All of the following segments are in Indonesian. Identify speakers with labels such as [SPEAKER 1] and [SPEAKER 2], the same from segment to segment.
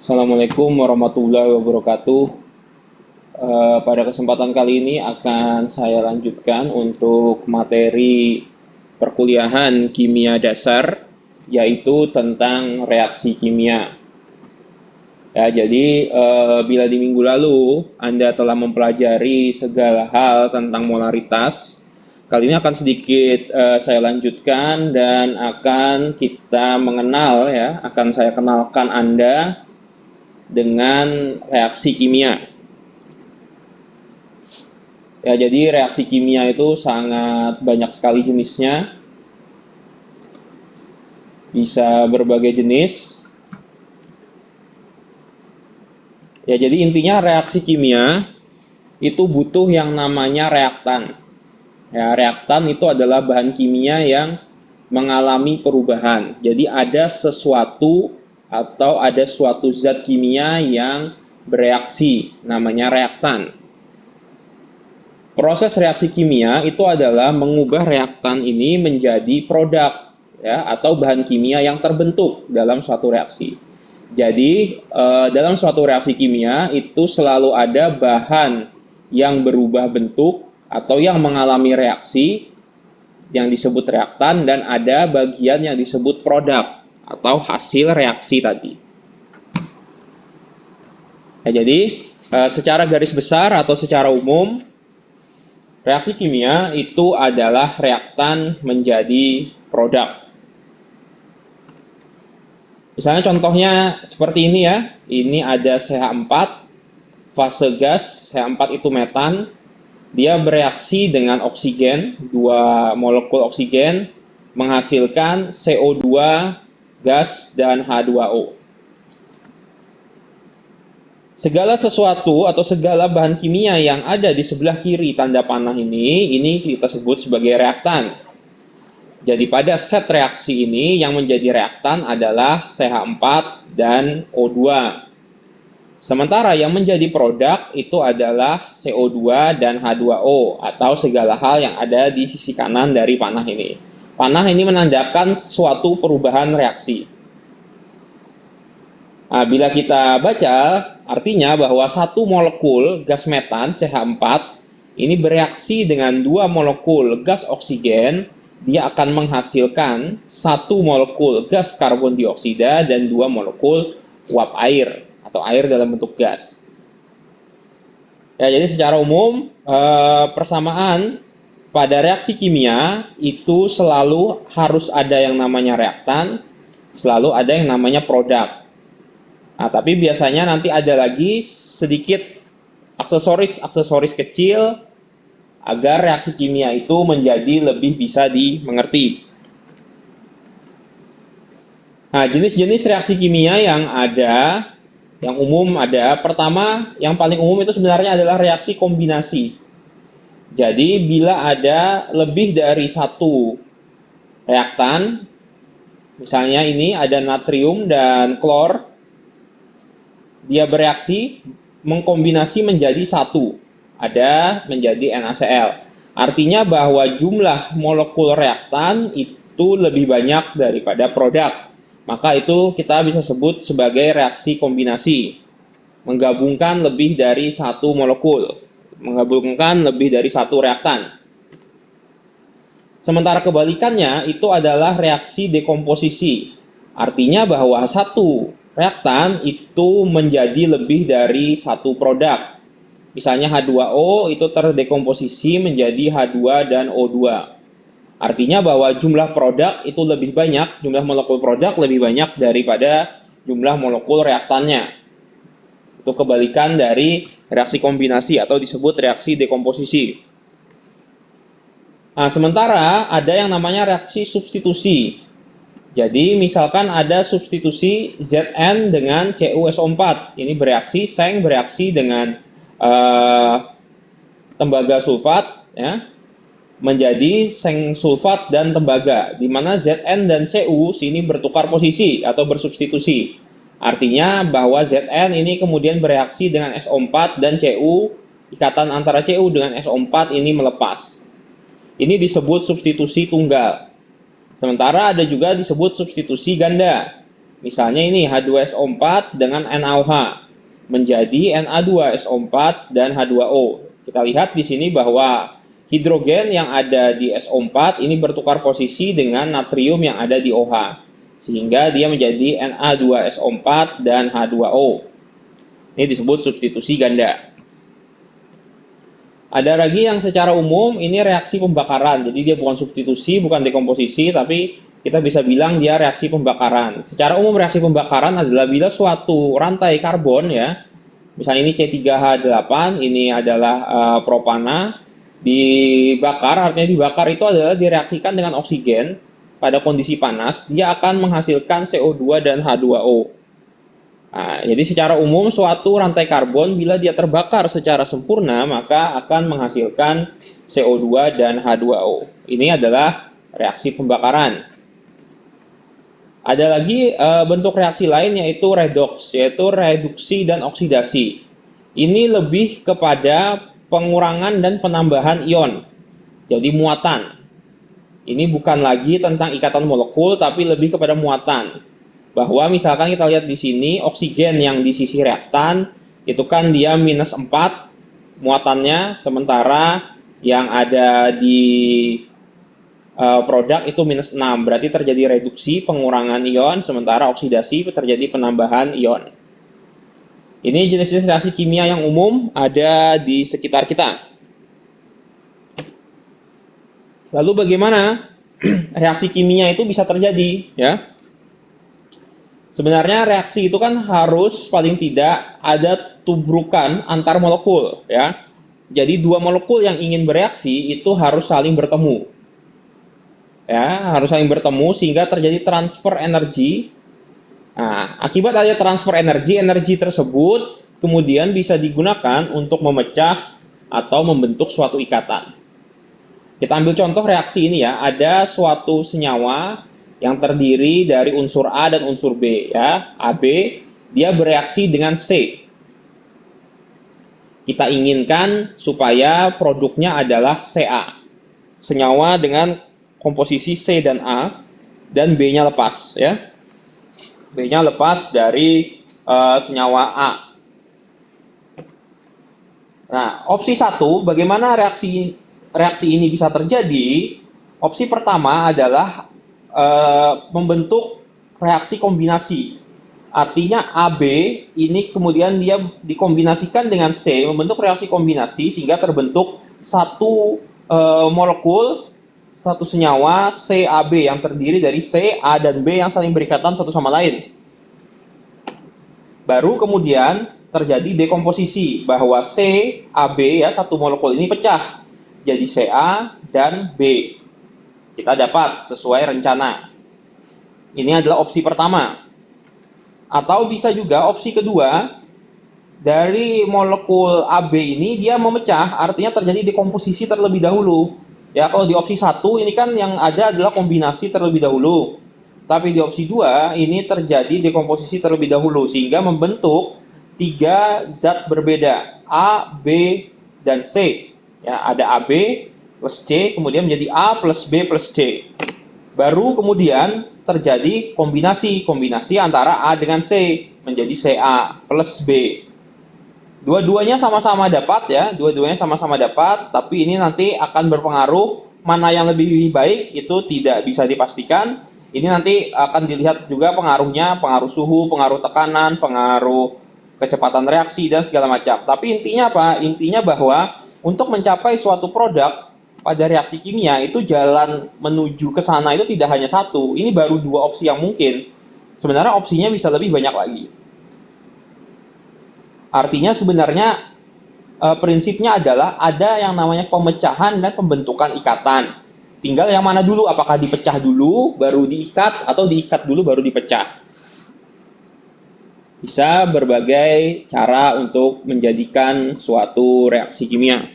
[SPEAKER 1] Assalamualaikum warahmatullahi wabarakatuh. Pada kesempatan kali ini akan saya lanjutkan untuk materi perkuliahan kimia dasar, yaitu tentang reaksi kimia. Ya, jadi bila di minggu lalu Anda telah mempelajari segala hal tentang molaritas, kali ini akan sedikit saya lanjutkan dan akan kita mengenal, ya, akan saya kenalkan Anda dengan reaksi kimia. Ya, jadi reaksi kimia itu sangat banyak sekali jenisnya, bisa berbagai jenis. Ya, jadi intinya reaksi kimia itu butuh yang namanya reaktan. Ya, reaktan itu adalah bahan kimia yang mengalami perubahan. Jadi ada sesuatu atau ada suatu zat kimia yang bereaksi, namanya reaktan. Proses reaksi kimia itu adalah mengubah reaktan ini menjadi produk, ya, atau bahan kimia yang terbentuk dalam suatu reaksi. Jadi dalam suatu reaksi kimia itu selalu ada bahan yang berubah bentuk atau yang mengalami reaksi yang disebut reaktan, dan ada bagian yang disebut produk atau hasil reaksi tadi. Ya, jadi secara garis besar atau secara umum, reaksi kimia itu adalah reaktan menjadi produk. Misalnya contohnya seperti ini, ya. Ini ada CH4, fase gas, CH4 itu metan. Dia bereaksi dengan oksigen, 2 molekul oksigen menghasilkan CO2, gas, dan H2O. Segala sesuatu atau segala bahan kimia yang ada di sebelah kiri tanda panah ini kita sebut sebagai reaktan. Jadi pada set reaksi ini yang menjadi reaktan adalah CH4 dan O2. Sementara yang menjadi produk itu adalah CO2 dan H2O atau segala hal yang ada di sisi kanan dari panah ini. Panah ini menandakan suatu perubahan reaksi. Nah, bila kita baca, artinya bahwa satu molekul gas metan CH4 ini bereaksi dengan 2 molekul gas oksigen, dia akan menghasilkan 1 molekul gas karbon dioksida dan 2 molekul uap air atau air dalam bentuk gas. Ya, jadi secara umum persamaan pada reaksi kimia itu selalu harus ada yang namanya reaktan, selalu ada yang namanya produk. Nah, tapi biasanya nanti ada lagi sedikit aksesoris kecil agar reaksi kimia itu menjadi lebih bisa dimengerti. Nah, jenis-jenis reaksi kimia yang ada, yang umum ada, pertama yang paling umum itu sebenarnya adalah reaksi kombinasi. Jadi bila ada lebih dari satu reaktan, misalnya ini ada natrium dan klor, dia bereaksi mengkombinasi menjadi satu, ada menjadi NaCl. Artinya bahwa jumlah molekul reaktan itu lebih banyak daripada produk. Maka itu kita bisa sebut sebagai reaksi kombinasi. Menggabungkan lebih dari satu molekul, menggabungkan lebih dari satu reaktan. Sementara kebalikannya itu adalah reaksi dekomposisi. Artinya bahwa satu reaktan itu menjadi lebih dari satu produk. Misalnya H2O itu terdekomposisi menjadi H2 dan O2. Artinya bahwa jumlah produk itu lebih banyak, jumlah molekul produk lebih banyak daripada jumlah molekul reaktannya. Itu kebalikan dari reaksi kombinasi atau disebut reaksi dekomposisi. Nah, sementara ada yang namanya reaksi substitusi. Jadi misalkan ada substitusi Zn dengan CuSO4. Ini bereaksi, seng bereaksi dengan tembaga sulfat, ya, menjadi seng sulfat dan tembaga, di mana Zn dan Cu sini bertukar posisi atau bersubstitusi. Artinya bahwa Zn ini kemudian bereaksi dengan SO4 dan Cu, ikatan antara Cu dengan SO4 ini melepas. Ini disebut substitusi tunggal. Sementara ada juga disebut substitusi ganda. Misalnya ini H2SO4 dengan NaOH menjadi Na2SO4 dan H2O. Kita lihat di sini bahwa hidrogen yang ada di SO4 ini bertukar posisi dengan natrium yang ada di OH, sehingga dia menjadi Na2SO4 dan H2O. Ini disebut substitusi ganda. Ada lagi yang secara umum ini reaksi pembakaran. Jadi dia bukan substitusi, bukan dekomposisi, tapi kita bisa bilang dia reaksi pembakaran. Secara umum reaksi pembakaran adalah bila suatu rantai karbon ya, misalnya ini C3H8, ini adalah propana, dibakar, artinya dibakar itu adalah direaksikan dengan oksigen pada kondisi panas, dia akan menghasilkan CO2 dan H2O. Nah, jadi secara umum suatu rantai karbon bila dia terbakar secara sempurna maka akan menghasilkan CO2 dan H2O. Ini adalah reaksi pembakaran. Ada lagi bentuk reaksi lain yaitu redox, yaitu reduksi dan oksidasi. Ini lebih kepada pengurangan dan penambahan ion. Jadi muatan. Ini bukan lagi tentang ikatan molekul tapi lebih kepada muatan. Bahwa misalkan kita lihat di sini oksigen yang di sisi reaktan itu kan dia minus 4 muatannya, sementara yang ada di produk itu minus 6. Berarti terjadi reduksi, pengurangan ion, sementara oksidasi terjadi penambahan ion. Ini jenis-jenis reaksi kimia yang umum ada di sekitar kita. Lalu bagaimana reaksi kimia itu bisa terjadi ya? Sebenarnya reaksi itu kan harus paling tidak ada tubrukan antar molekul ya. Jadi dua molekul yang ingin bereaksi itu harus saling bertemu. Ya, harus saling bertemu sehingga terjadi transfer energi. Nah, akibat adanya transfer energi tersebut kemudian bisa digunakan untuk memecah atau membentuk suatu ikatan. Kita ambil contoh reaksi ini ya, ada suatu senyawa yang terdiri dari unsur A dan unsur B ya. AB dia bereaksi dengan C. Kita inginkan supaya produknya adalah Ca. Senyawa dengan komposisi C dan A dan B-nya lepas ya. B-nya lepas dari senyawa A. Nah, opsi 1 bagaimana reaksi ini bisa terjadi? Opsi pertama adalah membentuk reaksi kombinasi. Artinya AB ini kemudian dia dikombinasikan dengan C, membentuk reaksi kombinasi sehingga terbentuk satu molekul, satu senyawa CAB yang terdiri dari C, A, dan B yang saling berikatan satu sama lain. Baru kemudian terjadi dekomposisi bahwa CAB ya, satu molekul ini pecah jadi Ca dan B. Kita dapat sesuai rencana. Ini adalah opsi pertama. Atau bisa juga opsi kedua, dari molekul AB ini dia memecah, artinya terjadi dekomposisi terlebih dahulu. Ya, kalau di opsi 1 ini kan yang ada adalah kombinasi terlebih dahulu. Tapi di opsi 2 ini terjadi dekomposisi terlebih dahulu sehingga membentuk 3 zat berbeda, A, B, dan C. Ya, ada AB plus C, kemudian menjadi A plus B plus C. Baru kemudian terjadi kombinasi antara A dengan C, menjadi Ca plus B. Dua-duanya sama-sama dapat ya, tapi ini nanti akan berpengaruh mana yang lebih baik itu tidak bisa dipastikan. Ini nanti akan dilihat juga pengaruhnya, pengaruh suhu, pengaruh tekanan, pengaruh kecepatan reaksi, dan segala macam. Tapi intinya apa? Intinya bahwa untuk mencapai suatu produk pada reaksi kimia itu jalan menuju ke sana itu tidak hanya satu. Ini baru 2 opsi yang mungkin. Sebenarnya opsinya bisa lebih banyak lagi. Artinya sebenarnya prinsipnya adalah ada yang namanya pemecahan dan pembentukan ikatan. Tinggal yang mana dulu, apakah dipecah dulu baru diikat atau diikat dulu baru dipecah. Bisa berbagai cara untuk menjadikan suatu reaksi kimia.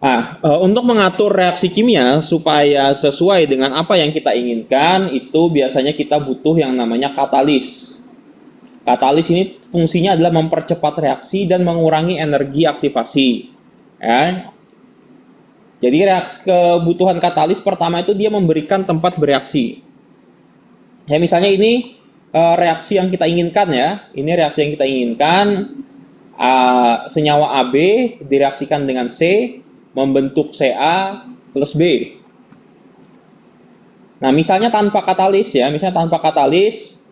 [SPEAKER 1] Nah, untuk mengatur reaksi kimia supaya sesuai dengan apa yang kita inginkan, itu biasanya kita butuh yang namanya katalis. Katalis ini fungsinya adalah mempercepat reaksi dan mengurangi energi aktivasi. Ya. Jadi kebutuhan katalis pertama itu dia memberikan tempat bereaksi. Ya misalnya ini reaksi yang kita inginkan ya. Ini reaksi yang kita inginkan. Senyawa AB direaksikan dengan C membentuk Ca plus B. Nah, misalnya tanpa katalis ya, misalnya tanpa katalis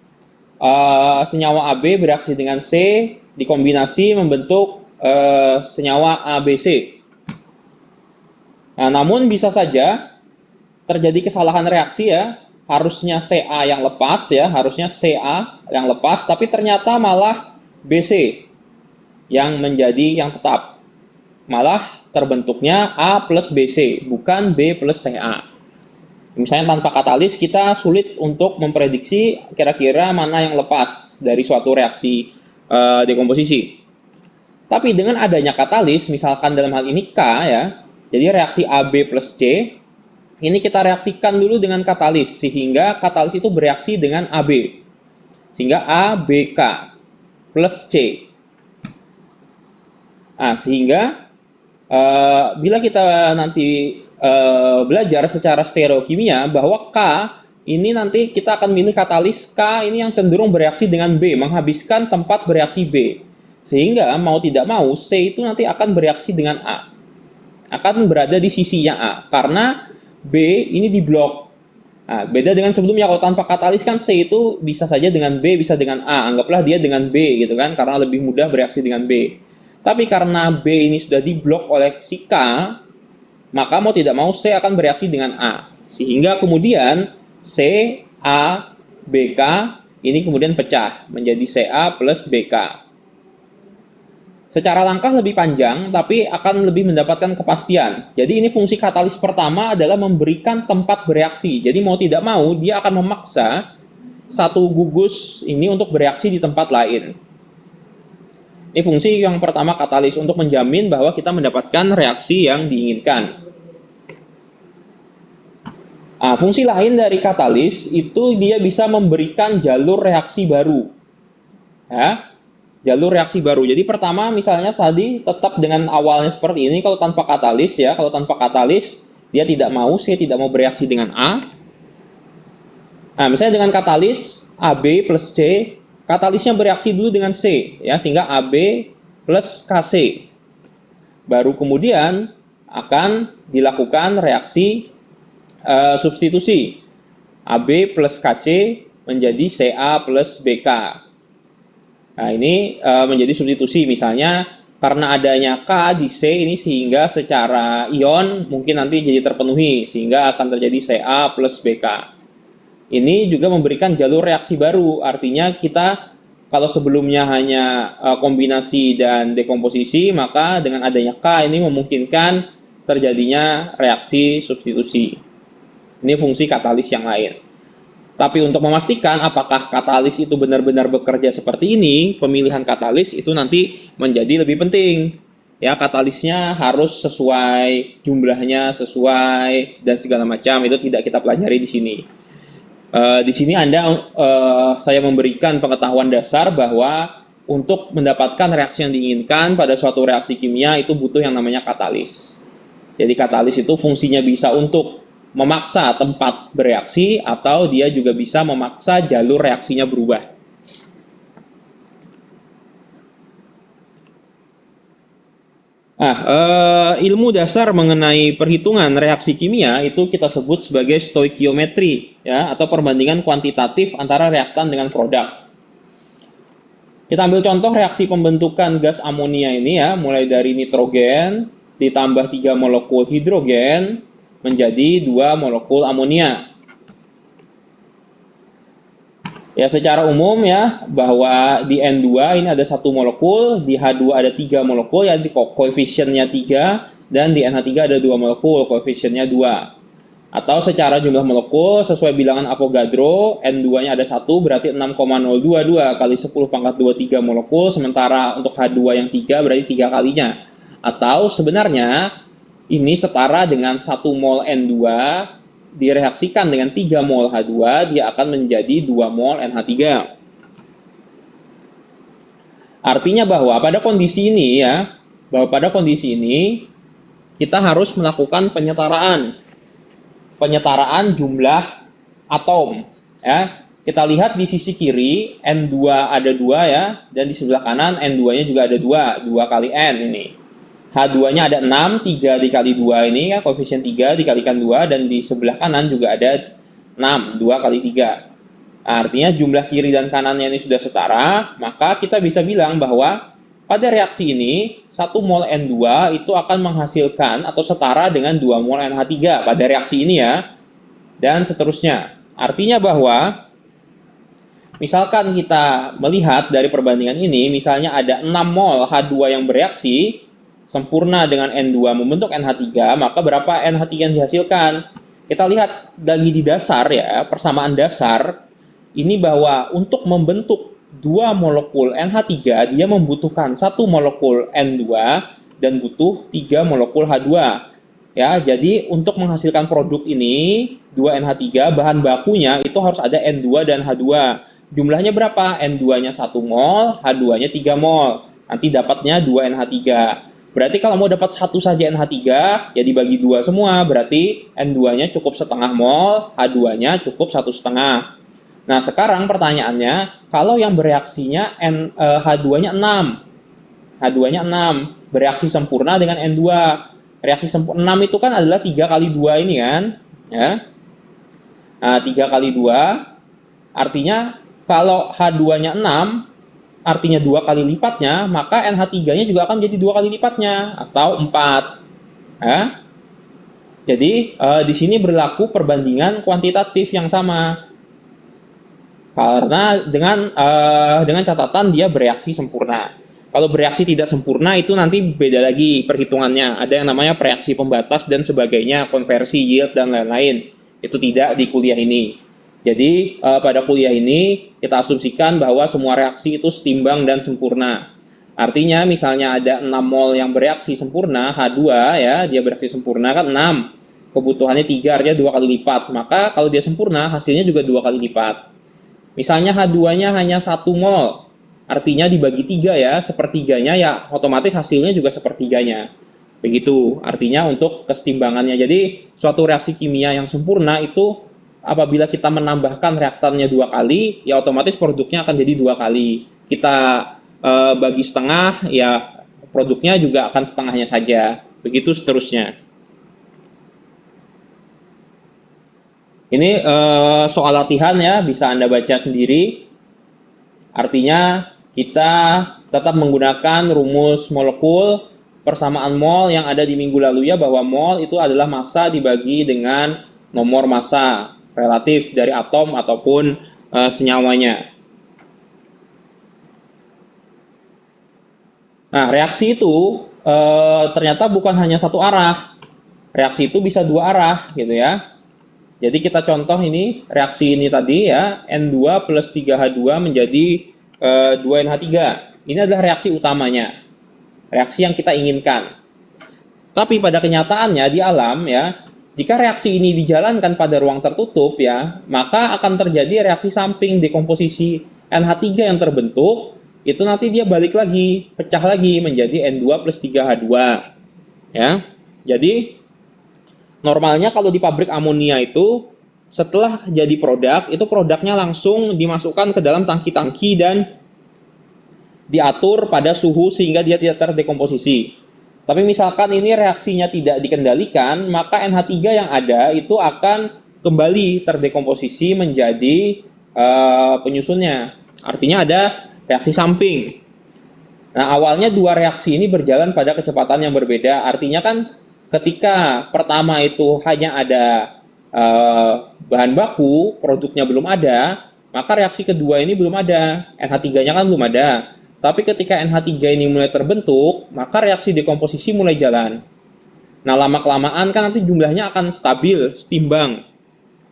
[SPEAKER 1] senyawa AB bereaksi dengan C dikombinasi membentuk senyawa ABC. Nah, namun bisa saja terjadi kesalahan reaksi ya. Harusnya Ca yang lepas ya, harusnya Ca yang lepas, tapi ternyata malah BC yang menjadi yang tetap. Malah terbentuknya A plus BC, bukan B plus Ca. Misalnya tanpa katalis kita sulit untuk memprediksi kira-kira mana yang lepas dari suatu reaksi dekomposisi. Tapi dengan adanya katalis, misalkan dalam hal ini K ya, jadi reaksi AB plus C, ini kita reaksikan dulu dengan katalis, sehingga katalis itu bereaksi dengan AB. Sehingga ABK plus C. Nah, sehingga bila kita nanti belajar secara stereokimia bahwa K ini nanti kita akan milih katalis K ini yang cenderung bereaksi dengan B, menghabiskan tempat bereaksi B. Sehingga mau tidak mau C itu nanti akan bereaksi dengan A. Akan berada di sisinya A, karena B ini diblok. Nah, beda dengan sebelumnya, kalau tanpa katalis kan C itu bisa saja dengan B, bisa dengan A. Anggaplah dia dengan B gitu kan, karena lebih mudah bereaksi dengan B. Tapi karena B ini sudah diblok oleh si K, maka mau tidak mau C akan bereaksi dengan A. Sehingga kemudian C, A, BK ini kemudian pecah menjadi Ca plus BK. Secara langkah lebih panjang, tapi akan lebih mendapatkan kepastian. Jadi ini fungsi katalis pertama adalah memberikan tempat bereaksi. Jadi mau tidak mau, dia akan memaksa satu gugus ini untuk bereaksi di tempat lain. Ini fungsi yang pertama katalis, untuk menjamin bahwa kita mendapatkan reaksi yang diinginkan. Nah, fungsi lain dari katalis itu dia bisa memberikan jalur reaksi baru. Ya. Jalur reaksi baru. Jadi pertama misalnya tadi tetap dengan awalnya seperti ini, kalau tanpa katalis ya, kalau tanpa katalis dia tidak mau, C tidak mau bereaksi dengan A. Nah, misalnya dengan katalis AB plus C, katalisnya bereaksi dulu dengan C ya, sehingga AB plus KC. Baru kemudian akan dilakukan reaksi substitusi. AB plus KC menjadi Ca plus BK. Nah, ini menjadi substitusi, misalnya karena adanya K di C ini sehingga secara ion mungkin nanti jadi terpenuhi, sehingga akan terjadi Ca plus BK. Ini juga memberikan jalur reaksi baru, artinya kita kalau sebelumnya hanya kombinasi dan dekomposisi, maka dengan adanya K ini memungkinkan terjadinya reaksi substitusi. Ini fungsi katalis yang lain. Tapi untuk memastikan apakah katalis itu benar-benar bekerja seperti ini, pemilihan katalis itu nanti menjadi lebih penting. Ya, katalisnya harus sesuai, jumlahnya sesuai, dan segala macam. Itu tidak kita pelajari di sini. Di sini saya memberikan pengetahuan dasar bahwa untuk mendapatkan reaksi yang diinginkan pada suatu reaksi kimia itu butuh yang namanya katalis. Jadi katalis itu fungsinya bisa untuk memaksa tempat bereaksi, atau dia juga bisa memaksa jalur reaksinya berubah. Ilmu dasar mengenai perhitungan reaksi kimia itu kita sebut sebagai stoikiometri ya, atau perbandingan kuantitatif antara reaktan dengan produk. Kita ambil contoh reaksi pembentukan gas amonia ini ya, mulai dari nitrogen ditambah 3 molekul hidrogen menjadi 2 molekul amonia. Ya, secara umum ya, bahwa di N2 ini ada 1 molekul, di H2 ada 3 molekul, ya, di koefisiennya 3, dan di NH3 ada 2 molekul, koefisiennya 2. Atau secara jumlah molekul, sesuai bilangan Avogadro, N2-nya ada 1, berarti 6,022 kali 10 pangkat 23 molekul, sementara untuk H2 yang 3 berarti 3 kalinya. Atau sebenarnya ini setara dengan 1 mol N2 direaksikan dengan 3 mol H2, dia akan menjadi 2 mol NH3. Artinya bahwa pada kondisi ini ya, kita harus melakukan penyetaraan jumlah atom ya. kita lihat di sisi kiri N2 ada 2 ya, dan di sebelah kanan N2-nya juga ada 2 kali N ini. H2-nya ada 6, 3 dikali 2 ini ya, koefisien 3 dikalikan 2, dan di sebelah kanan juga ada 6, 2 kali 3. Artinya jumlah kiri dan kanannya ini sudah setara, maka kita bisa bilang bahwa pada reaksi ini 1 mol N2 itu akan menghasilkan atau setara dengan 2 mol NH3 pada reaksi ini ya, dan seterusnya. Artinya bahwa misalkan kita melihat dari perbandingan ini, misalnya ada 6 mol H2 yang bereaksi sempurna dengan N2 membentuk NH3, maka berapa NH3 yang dihasilkan? Kita lihat lagi di dasar ya, persamaan dasar, ini bahwa untuk membentuk 2 molekul NH3, dia membutuhkan 1 molekul N2 dan butuh 3 molekul H2. Ya, jadi untuk menghasilkan produk ini, 2 NH3, bahan bakunya itu harus ada N2 dan H2. Jumlahnya berapa? N2-nya 1 mol, H2-nya 3 mol. Nanti dapatnya 2 NH3. Berarti kalau mau dapat satu saja NH3, ya dibagi 2 semua. Berarti N2-nya cukup setengah mol, H2-nya cukup 1,5. Nah, sekarang pertanyaannya, kalau yang bereaksinya H2-nya 6. H2-nya 6, bereaksi sempurna dengan N2. Reaksi sempurna 6 itu kan adalah 3 kali 2 ini kan. Ya. Nah, 3 kali 2, artinya kalau H2-nya 6, artinya 2 kali lipatnya, maka NH3-nya juga akan menjadi 2 kali lipatnya, atau 4. Ya. Jadi, di sini berlaku perbandingan kuantitatif yang sama. Karena dengan catatan dia bereaksi sempurna. Kalau bereaksi tidak sempurna itu nanti beda lagi perhitungannya. Ada yang namanya reaksi pembatas dan sebagainya, konversi, yield, dan lain-lain. Itu tidak di kuliah ini. Jadi pada kuliah ini kita asumsikan bahwa semua reaksi itu setimbang dan sempurna. Artinya misalnya ada 6 mol yang bereaksi sempurna, H2 ya, dia bereaksi sempurna kan 6. Kebutuhannya 3, artinya 2 kali lipat. Maka kalau dia sempurna, hasilnya juga 2 kali lipat. Misalnya H2-nya hanya 1 mol, artinya dibagi 3 ya, sepertiganya ya otomatis hasilnya juga sepertiganya. Begitu, artinya untuk kesetimbangannya. Jadi suatu reaksi kimia yang sempurna itu apabila kita menambahkan reaktannya 2 kali, ya otomatis produknya akan jadi 2 kali. Kita bagi setengah, ya produknya juga akan setengahnya saja. Begitu seterusnya. Ini soal latihan ya, bisa Anda baca sendiri. Artinya kita tetap menggunakan rumus molekul, persamaan mol yang ada di minggu lalu ya, bahwa mol itu adalah massa dibagi dengan nomor massa relatif dari atom ataupun senyawanya. Nah, reaksi itu ternyata bukan hanya satu arah. Reaksi itu bisa 2 arah gitu ya. Jadi kita contoh ini, reaksi ini tadi ya, N2 plus 3H2 menjadi 2NH3. Ini adalah reaksi utamanya, reaksi yang kita inginkan. Tapi pada kenyataannya di alam ya, jika reaksi ini dijalankan pada ruang tertutup ya, maka akan terjadi reaksi samping dekomposisi NH3 yang terbentuk, itu nanti dia balik lagi, pecah lagi menjadi N2 plus 3H2. Ya, jadi normalnya kalau di pabrik amonia itu setelah jadi produk, itu produknya langsung dimasukkan ke dalam tangki-tangki dan diatur pada suhu sehingga dia tidak terdekomposisi. Tapi misalkan ini reaksinya tidak dikendalikan, maka NH3 yang ada itu akan kembali terdekomposisi menjadi penyusunnya. Artinya ada reaksi samping. Nah, awalnya 2 reaksi ini berjalan pada kecepatan yang berbeda. Artinya kan ketika pertama itu hanya ada bahan baku, produknya belum ada, maka reaksi kedua ini belum ada, NH3-nya kan belum ada. Tapi ketika NH3 ini mulai terbentuk, maka reaksi dekomposisi mulai jalan. Nah, lama-kelamaan kan nanti jumlahnya akan stabil, setimbang.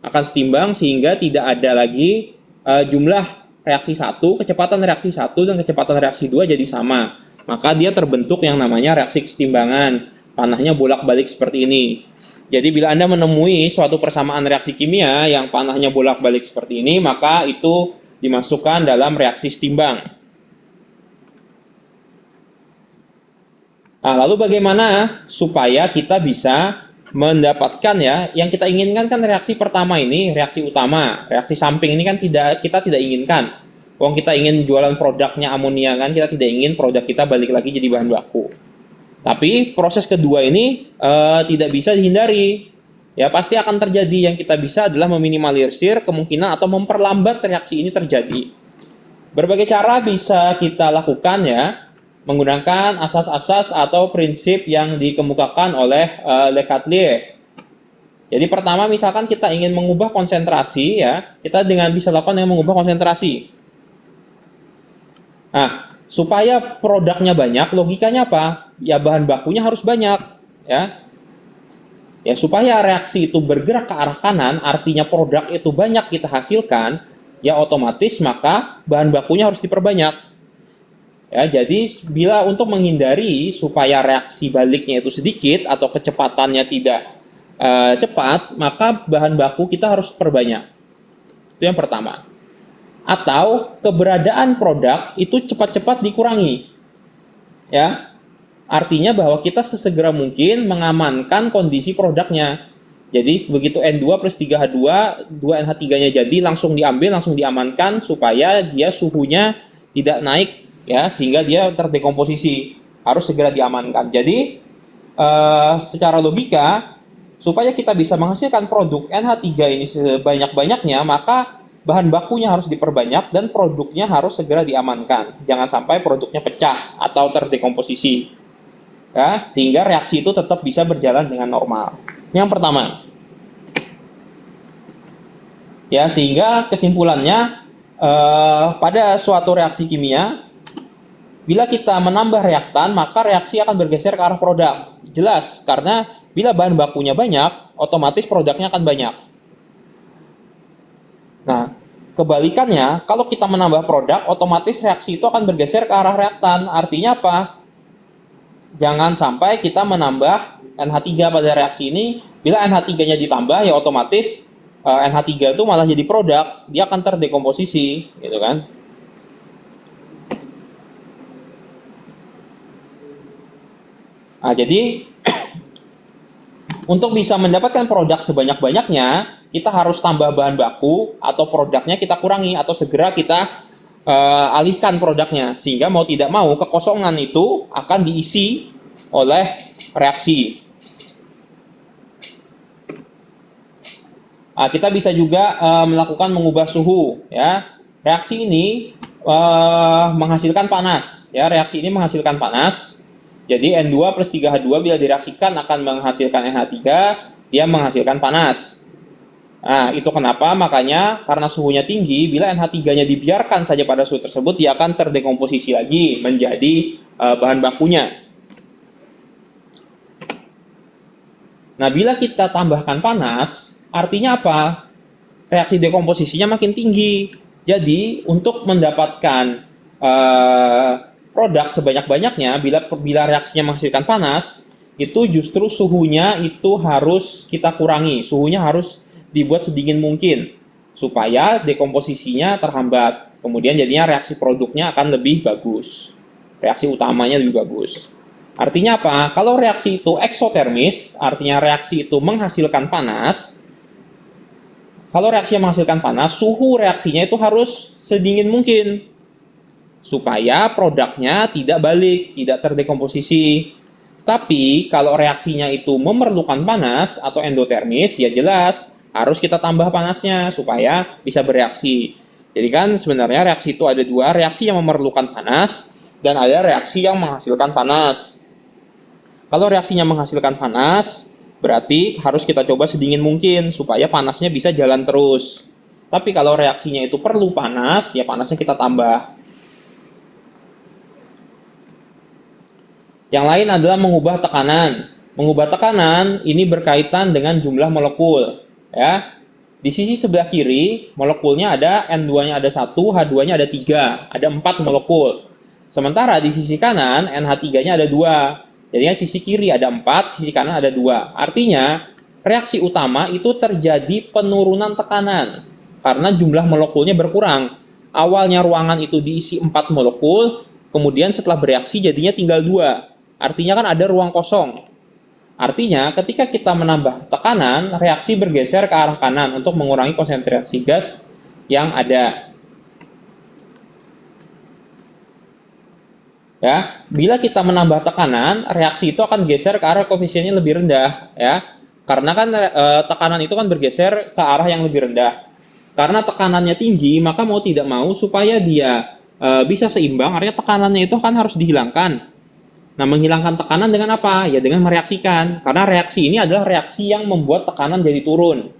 [SPEAKER 1] Akan setimbang sehingga tidak ada lagi jumlah reaksi 1, kecepatan reaksi 1 dan kecepatan reaksi 2 jadi sama. Maka dia terbentuk yang namanya reaksi kesetimbangan. Panahnya bolak-balik seperti ini. Jadi bila Anda menemui suatu persamaan reaksi kimia yang panahnya bolak-balik seperti ini, maka itu dimasukkan dalam reaksi setimbang. Nah, lalu bagaimana supaya kita bisa mendapatkan ya, yang kita inginkan kan reaksi pertama ini, reaksi utama. Reaksi samping ini kan kita tidak inginkan. Wong kita ingin jualan produknya amonia kan, kita tidak ingin produk kita balik lagi jadi bahan baku. Tapi proses kedua ini tidak bisa dihindari. Ya pasti akan terjadi. Yang kita bisa adalah meminimalisir kemungkinan atau memperlambat reaksi ini terjadi. Berbagai cara bisa kita lakukan ya, menggunakan asas-asas atau prinsip yang dikemukakan oleh Le Chatelier. Jadi pertama misalkan kita ingin mengubah konsentrasi ya, kita bisa lakukan dengan mengubah konsentrasi. Nah, supaya produknya banyak, logikanya apa? Ya bahan bakunya harus banyak, ya. Ya supaya reaksi itu bergerak ke arah kanan, artinya produk itu banyak kita hasilkan, ya otomatis maka bahan bakunya harus diperbanyak. Ya, jadi bila untuk menghindari supaya reaksi baliknya itu sedikit atau kecepatannya tidak cepat, maka bahan baku kita harus perbanyak. Itu yang pertama. Atau keberadaan produk itu cepat-cepat dikurangi. Ya. Artinya bahwa kita sesegera mungkin mengamankan kondisi produknya. Jadi begitu N2 plus 3H2, 2NH3-nya jadi langsung diambil, langsung diamankan supaya dia suhunya tidak naik ya, sehingga dia terdekomposisi. Harus segera diamankan. Jadi secara logika supaya kita bisa menghasilkan produk NH3 ini sebanyak-banyaknya, maka bahan bakunya harus diperbanyak dan produknya harus segera diamankan. Jangan sampai produknya pecah atau terdekomposisi. Ya, sehingga reaksi itu tetap bisa berjalan dengan normal. Yang pertama. Ya, sehingga kesimpulannya pada suatu reaksi kimia, bila kita menambah reaktan, maka reaksi akan bergeser ke arah produk. Jelas, karena bila bahan bakunya banyak, otomatis produknya akan banyak. Nah, kebalikannya, kalau kita menambah produk, otomatis reaksi itu akan bergeser ke arah reaktan. Artinya apa? Jangan sampai kita menambah NH3 pada reaksi ini. Bila NH3-nya ditambah, ya otomatis NH3 itu malah jadi produk. Dia akan terdekomposisi, gitu kan? Nah, jadi untuk bisa mendapatkan produk sebanyak-banyaknya, kita harus tambah bahan baku atau produknya kita kurangi atau segera kita alihkan produknya, sehingga mau tidak mau kekosongan itu akan diisi oleh reaksi. Kita bisa juga melakukan mengubah suhu ya. Reaksi ini menghasilkan panas ya, reaksi ini menghasilkan panas. Jadi N2 plus 3H2 bila direaksikan akan menghasilkan NH3, dia menghasilkan panas. Nah, itu kenapa? Makanya karena suhunya tinggi, bila NH3-nya dibiarkan saja pada suhu tersebut, dia akan terdekomposisi lagi menjadi bahan bakunya. Nah, bila kita tambahkan panas, artinya apa? Reaksi dekomposisinya makin tinggi. Jadi, untuk mendapatkan produk sebanyak-banyaknya, bila reaksinya menghasilkan panas, itu justru suhunya itu harus kita kurangi. Suhunya harus dibuat sedingin mungkin supaya dekomposisinya terhambat. Kemudian jadinya reaksi produknya akan lebih bagus. Reaksi utamanya lebih bagus. Artinya apa? Kalau reaksi itu eksotermis, artinya reaksi itu menghasilkan panas. Kalau reaksi yang menghasilkan panas, suhu reaksinya itu harus sedingin mungkin supaya produknya tidak balik, tidak terdekomposisi. Tapi kalau reaksinya itu memerlukan panas atau endotermis, ya jelas harus kita tambah panasnya supaya bisa bereaksi. Jadi kan sebenarnya reaksi itu ada dua, reaksi yang memerlukan panas dan ada reaksi yang menghasilkan panas. Kalau reaksinya menghasilkan panas, berarti harus kita coba sedingin mungkin supaya panasnya bisa jalan terus. Tapi kalau reaksinya itu perlu panas, ya panasnya kita tambah. Yang lain adalah mengubah tekanan. Mengubah tekanan ini berkaitan dengan jumlah molekul. Ya, di sisi sebelah kiri molekulnya ada N2-nya ada 1, H2-nya ada 3, ada 4 molekul. Sementara di sisi kanan NH3-nya ada 2. Jadinya sisi kiri ada 4, sisi kanan ada 2. Artinya reaksi utama itu terjadi penurunan tekanan karena jumlah molekulnya berkurang. Awalnya ruangan itu diisi 4 molekul, kemudian setelah bereaksi jadinya tinggal 2. Artinya kan ada ruang kosong. Artinya, ketika kita menambah tekanan, reaksi bergeser ke arah kanan untuk mengurangi konsentrasi gas yang ada. Ya, bila kita menambah tekanan, reaksi itu akan geser ke arah koefisiennya lebih rendah, ya. Karena kan tekanan itu kan bergeser ke arah yang lebih rendah. Karena tekanannya tinggi, maka mau tidak mau supaya dia bisa seimbang, artinya tekanannya itu kan harus dihilangkan. Nah, menghilangkan tekanan dengan apa? Ya dengan mereaksikan. Karena reaksi ini adalah reaksi yang membuat tekanan jadi turun.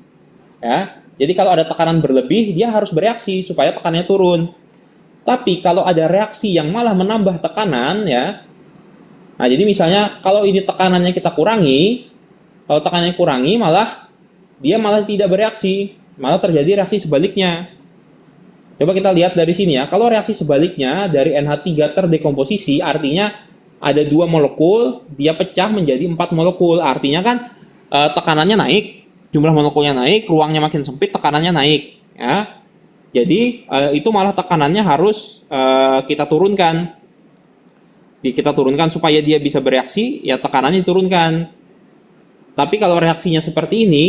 [SPEAKER 1] Ya. Jadi kalau ada tekanan berlebih, dia harus bereaksi supaya tekanannya turun. Tapi kalau ada reaksi yang malah menambah tekanan, ya. Nah, jadi misalnya kalau ini tekanannya kita kurangi, kalau tekanannya kurangi dia malah tidak bereaksi, malah terjadi reaksi sebaliknya. Coba kita lihat dari sini ya. Kalau reaksi sebaliknya dari NH3 terdekomposisi, artinya ada 2 molekul, dia pecah menjadi 4 molekul. Artinya kan tekanannya naik, jumlah molekulnya naik, ruangnya makin sempit, tekanannya naik. Ya. Jadi itu malah tekanannya harus kita turunkan. Kita turunkan supaya dia bisa bereaksi, ya tekanannya diturunkan. Tapi kalau reaksinya seperti ini,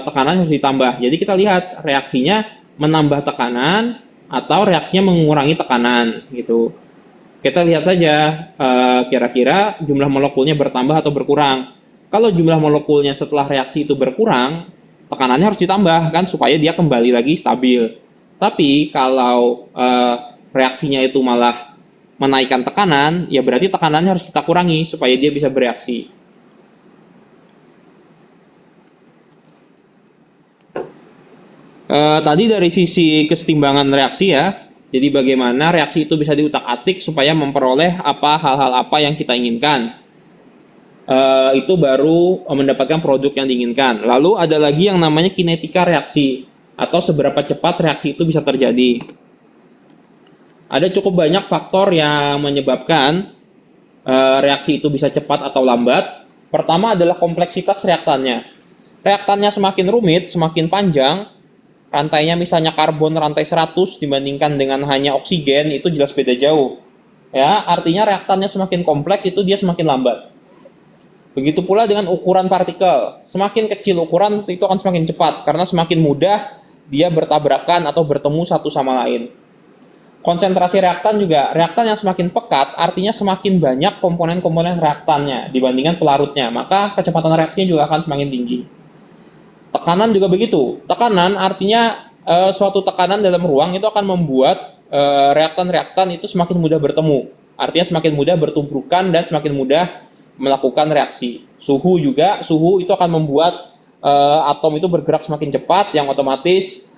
[SPEAKER 1] tekanannya harus ditambah. Jadi kita lihat reaksinya menambah tekanan atau reaksinya mengurangi tekanan gitu. Kita lihat saja kira-kira jumlah molekulnya bertambah atau berkurang. Kalau jumlah molekulnya setelah reaksi itu berkurang, tekanannya harus ditambah kan supaya dia kembali lagi stabil. Tapi kalau reaksinya itu malah menaikkan tekanan, ya berarti tekanannya harus kita kurangi supaya dia bisa bereaksi. Tadi dari sisi kesetimbangan reaksi ya. Jadi bagaimana reaksi itu bisa diutak-atik supaya memperoleh hal-hal apa yang kita inginkan. Itu baru mendapatkan produk yang diinginkan. Lalu ada lagi yang namanya kinetika reaksi atau seberapa cepat reaksi itu bisa terjadi. Ada cukup banyak faktor yang menyebabkan reaksi itu bisa cepat atau lambat. Pertama adalah kompleksitas reaktannya. Reaktannya semakin rumit, semakin panjang, rantainya misalnya karbon rantai 100 dibandingkan dengan hanya oksigen, itu jelas beda jauh. Ya, artinya reaktannya semakin kompleks itu dia semakin lambat. Begitu pula dengan ukuran partikel. Semakin kecil ukuran itu akan semakin cepat karena semakin mudah dia bertabrakan atau bertemu satu sama lain. Konsentrasi reaktan juga, reaktan yang semakin pekat artinya semakin banyak komponen-komponen reaktannya dibandingkan pelarutnya, maka kecepatan reaksinya juga akan semakin tinggi. Tekanan juga begitu. Tekanan artinya suatu tekanan dalam ruang itu akan membuat reaktan-reaktan itu semakin mudah bertemu. Artinya semakin mudah bertumbukan dan semakin mudah melakukan reaksi. Suhu juga, suhu itu akan membuat atom itu bergerak semakin cepat, yang otomatis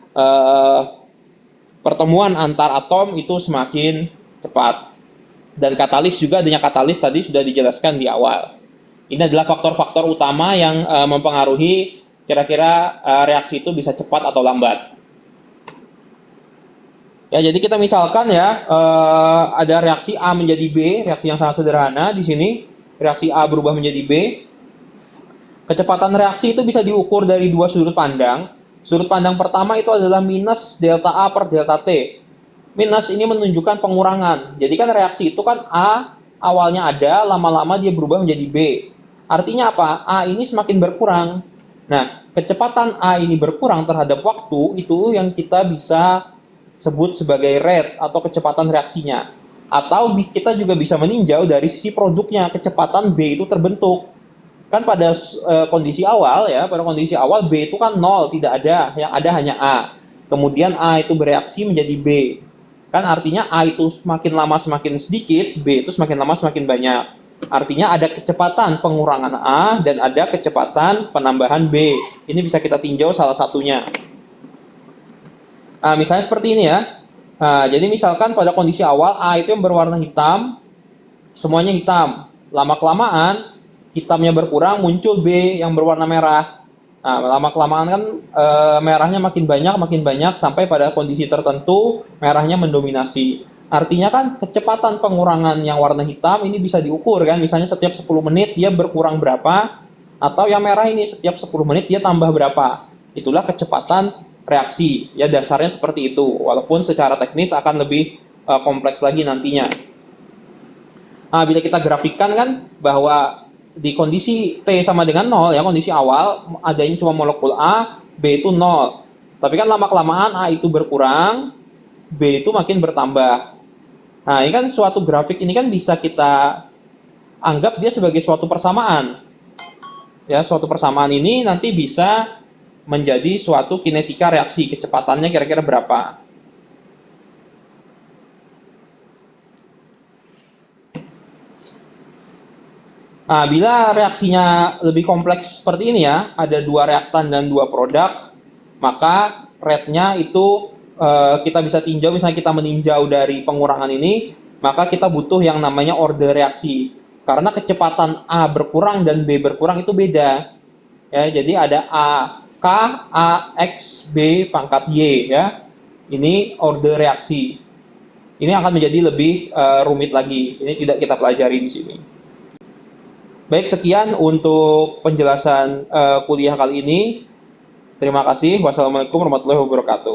[SPEAKER 1] pertemuan antar atom itu semakin cepat. Dan katalis juga, adanya katalis tadi sudah dijelaskan di awal. Ini adalah faktor-faktor utama yang mempengaruhi kira-kira reaksi itu bisa cepat atau lambat. Ya, jadi kita misalkan ya ada reaksi A menjadi B, reaksi yang sangat sederhana di sini. Reaksi A berubah menjadi B. Kecepatan reaksi itu bisa diukur dari 2 sudut pandang. Sudut pandang pertama itu adalah minus delta A per delta T. Minus ini menunjukkan pengurangan. Jadi kan reaksi itu kan A awalnya ada, lama-lama dia berubah menjadi B. Artinya apa? A ini semakin berkurang. Nah, kecepatan A ini berkurang terhadap waktu, itu yang kita bisa sebut sebagai rate atau kecepatan reaksinya. Atau kita juga bisa meninjau dari sisi produknya, kecepatan B itu terbentuk. Kan pada kondisi awal ya, pada kondisi awal B itu kan 0, tidak ada, yang ada hanya A. Kemudian A itu bereaksi menjadi B. Kan artinya A itu semakin lama semakin sedikit, B itu semakin lama semakin banyak. Artinya ada kecepatan pengurangan A dan ada kecepatan penambahan B. Ini bisa kita tinjau salah satunya. Nah, misalnya seperti ini ya. Nah, jadi misalkan pada kondisi awal A itu yang berwarna hitam, semuanya hitam. Lama-kelamaan hitamnya berkurang, muncul B yang berwarna merah. Nah, lama-kelamaan kan merahnya makin banyak sampai pada kondisi tertentu merahnya mendominasi. Artinya kan kecepatan pengurangan yang warna hitam ini bisa diukur kan, misalnya setiap 10 menit dia berkurang berapa, atau yang merah ini setiap 10 menit dia tambah berapa. Itulah kecepatan reaksi. Ya, dasarnya seperti itu, walaupun secara teknis akan lebih kompleks lagi nantinya. Nah, bila kita grafikkan kan bahwa di kondisi T sama dengan 0 ya, kondisi awal adanya cuma molekul A, B itu 0. Tapi kan lama-kelamaan A itu berkurang, B itu makin bertambah. Nah, ini kan suatu grafik ini kan bisa kita anggap dia sebagai suatu persamaan. Ya, suatu persamaan ini nanti bisa menjadi suatu kinetika reaksi, kecepatannya kira-kira berapa. Nah, bila reaksinya lebih kompleks seperti ini ya, ada dua reaktan dan dua produk, maka rate-nya itu kita bisa tinjau, misalnya kita meninjau dari pengurangan ini, maka kita butuh yang namanya order reaksi. Karena kecepatan A berkurang dan B berkurang itu beda. Ya, jadi ada A K, A X, B pangkat Y ya. Ini order reaksi. Ini akan menjadi lebih rumit lagi. Ini tidak kita pelajari di sini. Baik, sekian untuk penjelasan kuliah kali ini. Terima kasih. Wassalamualaikum warahmatullahi wabarakatuh.